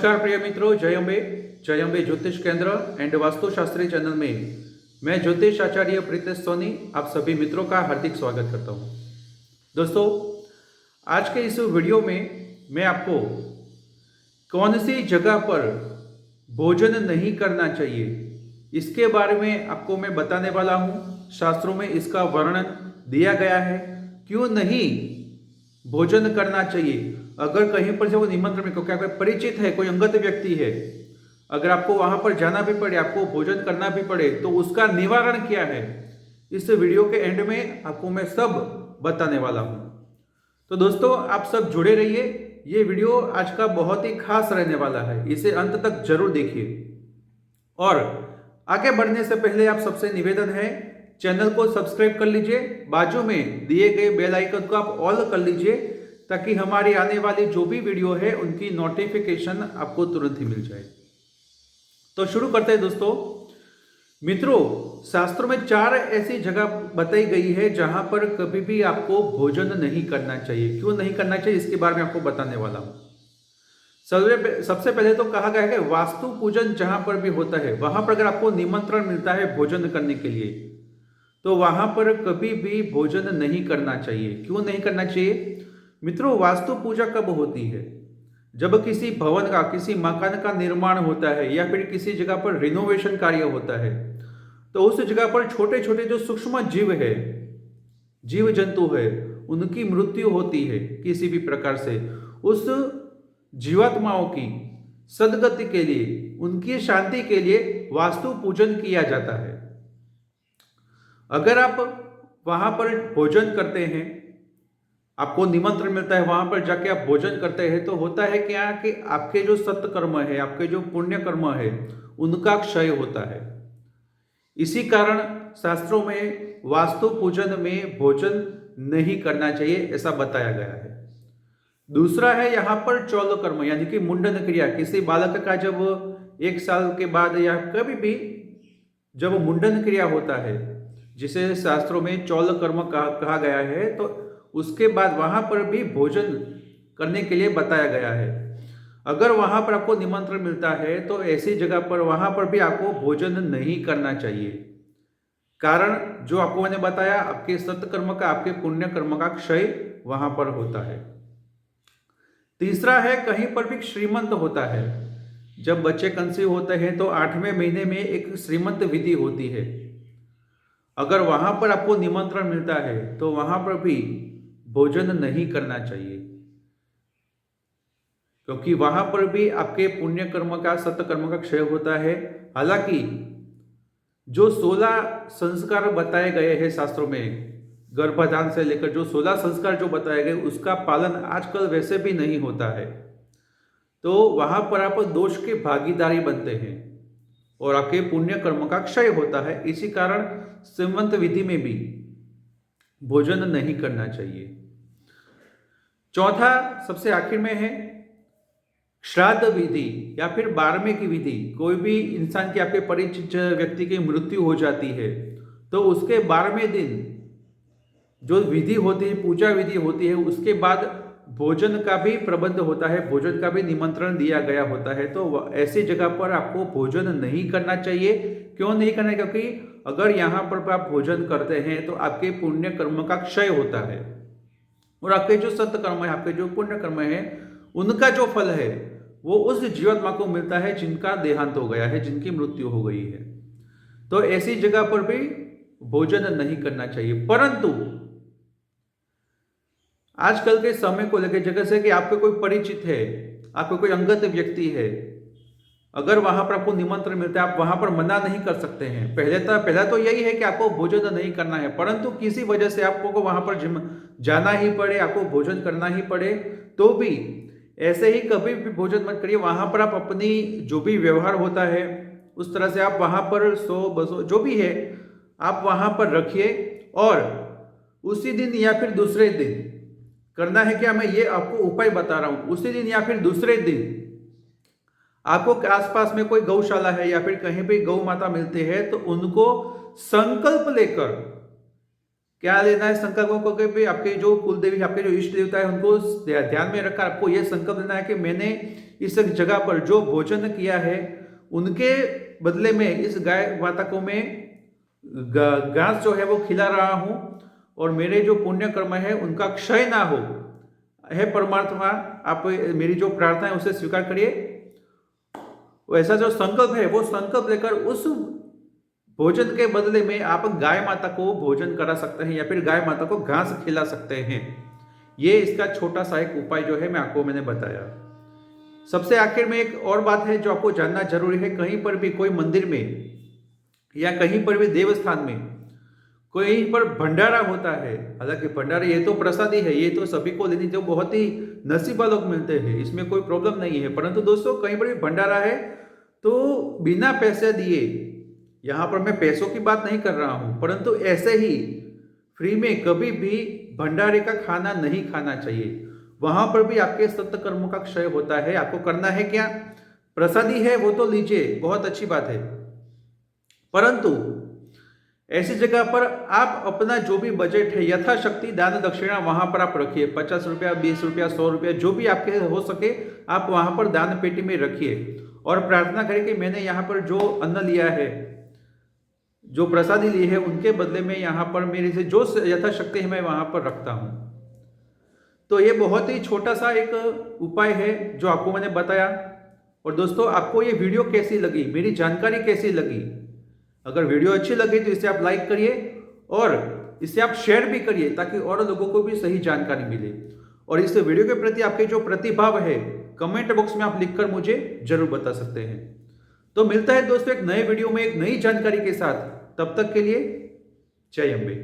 नमस्कार प्रिय मित्रों, जय अम्बे ज्योतिष केंद्र एंड वास्तुशास्त्री चैनल में मैं ज्योतिष आचार्य प्रीतेश सोनी आप सभी मित्रों का हार्दिक स्वागत करता हूं। दोस्तों, आज के इस वीडियो में मैं आपको कौन सी जगह पर भोजन नहीं करना चाहिए इसके बारे में आपको मैं बताने वाला हूं। शास्त्रों में इसका वर्णन दिया गया है, क्यों नहीं भोजन करना चाहिए। अगर कहीं पर से वो निमंत्रण में क्योंकि आपको परिचित है, कोई अंगत व्यक्ति है, अगर आपको वहां पर जाना भी पड़े, आपको भोजन करना भी पड़े, तो उसका निवारण क्या है, इस वीडियो के एंड में आपको मैं सब बताने वाला हूं। तो दोस्तों, आप सब जुड़े रहिए। ये वीडियो आज का बहुत ही खास रहने वाला है, इसे अंत तक जरूर देखिए। और आगे बढ़ने से पहले आप सबसे निवेदन है, चैनल को सब्सक्राइब कर लीजिए, बाजू में दिए गए बेल आइकन को आप ऑल कर लीजिए, ताकि हमारी आने वाली जो भी वीडियो है उनकी नोटिफिकेशन आपको तुरंत ही मिल जाए। तो शुरू करते हैं दोस्तों। मित्रों, शास्त्रों में 4 ऐसी जगह बताई गई है जहां पर कभी भी आपको भोजन नहीं करना चाहिए। क्यों नहीं करना चाहिए इसके बारे में आपको बताने वाला हूं। सबसे पहले तो कहा गया है कि वास्तु पूजन जहां पर भी होता है, वहां पर अगर आपको निमंत्रण मिलता है भोजन करने के लिए, तो वहां पर कभी भी भोजन नहीं करना चाहिए। क्यों नहीं करना चाहिए मित्रों? वास्तु पूजा कब होती है? जब किसी भवन का, किसी मकान का निर्माण होता है, या फिर किसी जगह पर रिनोवेशन कार्य होता है, तो उस जगह पर छोटे छोटे जो सूक्ष्म जीव है, जीव जंतु है, उनकी मृत्यु होती है किसी भी प्रकार से। उस जीवात्माओं की सदगति के लिए, उनकी शांति के लिए वास्तु पूजन किया जाता है। अगर आप वहां पर भोजन करते हैं, आपको निमंत्रण मिलता है, वहां पर जाके आप भोजन करते हैं, तो होता है क्या कि आपके जो सत्कर्म है, आपके जो पुण्य कर्म है, उनका क्षय होता है। इसी कारण शास्त्रों में वास्तु पूजन में भोजन नहीं करना चाहिए, ऐसा बताया गया है। दूसरा है यहाँ पर चौल कर्म, यानी कि मुंडन क्रिया। किसी बालक का जब 1 साल के बाद या कभी भी जब मुंडन क्रिया होता है, जिसे शास्त्रों में चौल कर्म कहा गया है, तो उसके बाद वहां पर भी भोजन करने के लिए बताया गया है। अगर वहां पर आपको निमंत्रण मिलता है, तो ऐसी जगह पर वहां पर भी आपको भोजन नहीं करना चाहिए। कारण जो आपको मैंने बताया, आपके सत्कर्म का, आपके पुण्य कर्म का क्षय वहां पर होता है। तीसरा है, कहीं पर भी श्रीमंत होता है। जब बच्चे कंसीव होते हैं तो 8वें महीने में एक श्रीमंत विधि होती है। अगर वहां पर आपको निमंत्रण मिलता है, तो वहां पर भी भोजन नहीं करना चाहिए, क्योंकि वहां पर भी आपके पुण्य कर्म का, सत्कर्म का क्षय होता है। हालांकि जो 16 संस्कार बताए गए हैं शास्त्रों में, गर्भधान से लेकर जो 16 संस्कार जो बताए गए, उसका पालन आजकल वैसे भी नहीं होता है। तो वहां पर आप दोष के भागीदारी बनते हैं और आपके पुण्य कर्म का क्षय होता है। इसी कारण श्रीमंत विधि में भी भोजन नहीं करना चाहिए। चौथा, सबसे आखिर में है श्राद्ध विधि या फिर 12वें की विधि। कोई भी इंसान की, आपके परिचित व्यक्ति की मृत्यु हो जाती है, तो उसके 12वें दिन जो विधि होती है, पूजा विधि होती है, उसके बाद भोजन का भी प्रबंध होता है, भोजन का भी निमंत्रण दिया गया होता है। तो ऐसी जगह पर आपको भोजन नहीं करना चाहिए। क्यों नहीं करना? क्योंकि अगर यहाँ पर आप भोजन करते हैं, तो आपके पुण्य कर्म का क्षय होता है, और आपके जो सत्कर्म है, आपके जो पुण्य कर्म है, उनका जो फल है वो उस जीवात्मा को मिलता है जिनका देहांत हो गया है, जिनकी मृत्यु हो गई है। तो ऐसी जगह पर भी भोजन नहीं करना चाहिए। परंतु आजकल के समय को लेकर, जगह से कि आपके कोई परिचित है, आपको कोई अंगत व्यक्ति है, अगर वहां पर आपको निमंत्रण मिलता है, आप वहां पर मना नहीं कर सकते हैं। पहला तो यही है कि आपको भोजन नहीं करना है, परंतु किसी वजह से आपको वहां पर जाना ही पड़े, आपको भोजन करना ही पड़े, तो भी ऐसे ही कभी भी भोजन मत करिए। वहां पर आप अपनी जो भी व्यवहार होता है, उस तरह से आप वहां पर 100-200 जो भी है, आप वहां पर रखिए। और उसी दिन या फिर दूसरे दिन करना है क्या, मैं ये आपको उपाय बता रहा हूं। उसी दिन या फिर दूसरे दिन आपको आसपास में कोई गौशाला है या फिर कहीं भी गौ माता मिलती है, तो उनको संकल्प लेकर क्या लेना है संकल्पों को कि भाई आपके जो कुल देवी, आपके जो इष्ट देवता है उनको ध्यान में रखकर आपको यह संकल्प लेना है कि मैंने इस जगह पर जो भोजन किया है उनके बदले में इस गाय माता को मैं घास जो है वो खिला रहा हूं और मेरे जो पुण्य कर्म है उनका क्षय ना हो। हे परमात्मा, आप मेरी जो प्रार्थना है उसे स्वीकार करिए। वैसा जो संकल्प है वो संकल्प लेकर उस भोजन के बदले में आप गाय माता को भोजन करा सकते हैं या फिर गाय माता को घास खिला सकते हैं। ये इसका छोटा सा एक उपाय जो है मैंने बताया। सबसे आखिर में एक और बात है जो आपको जानना जरूरी है। कहीं पर भी कोई मंदिर में या कहीं पर भी देवस्थान में कहीं पर भंडारा होता है, हालांकि भंडारा ये तो प्रसादी है, ये तो सभी को लेनी जो बहुत ही नसीबा लोग मिलते हैं, इसमें कोई प्रॉब्लम नहीं है। परंतु दोस्तों कहीं पर भी भंडारा है तो बिना पैसे दिए, यहां पर मैं पैसों की बात नहीं कर रहा हूं, परंतु ऐसे ही फ्री में कभी भी भंडारे का खाना नहीं खाना चाहिए। वहां पर भी आपके सत्कर्मों का क्षय होता है। आपको करना है क्या, प्रसादी है वो तो लीजिए, बहुत अच्छी बात है, परंतु ऐसी जगह पर आप अपना जो भी बजट है यथाशक्ति दान दक्षिणा वहां पर आप रखिए। 50 रुपया, 20 रुपया, 100 रुपया, जो भी आपके हो सके आप वहां पर दान पेटी में रखिए और प्रार्थना करें कि मैंने यहाँ पर जो अन्न लिया है, जो प्रसादी ली है, उनके बदले में यहाँ पर मेरे से जो यथाशक्ति है मैं वहां पर रखता हूं। तो ये बहुत ही छोटा सा एक उपाय है जो आपको मैंने बताया। और दोस्तों आपको ये वीडियो कैसी लगी, मेरी जानकारी कैसी लगी? अगर वीडियो अच्छी लगी तो इसे आप लाइक करिए और इसे आप शेयर भी करिए ताकि और लोगों को भी सही जानकारी मिले। और इस वीडियो के प्रति आपके जो प्रतिभाव है कमेंट बॉक्स में आप लिखकर मुझे जरूर बता सकते हैं। तो मिलता है दोस्तों एक नए वीडियो में एक नई जानकारी के साथ। तब तक के लिए जय अम्बे।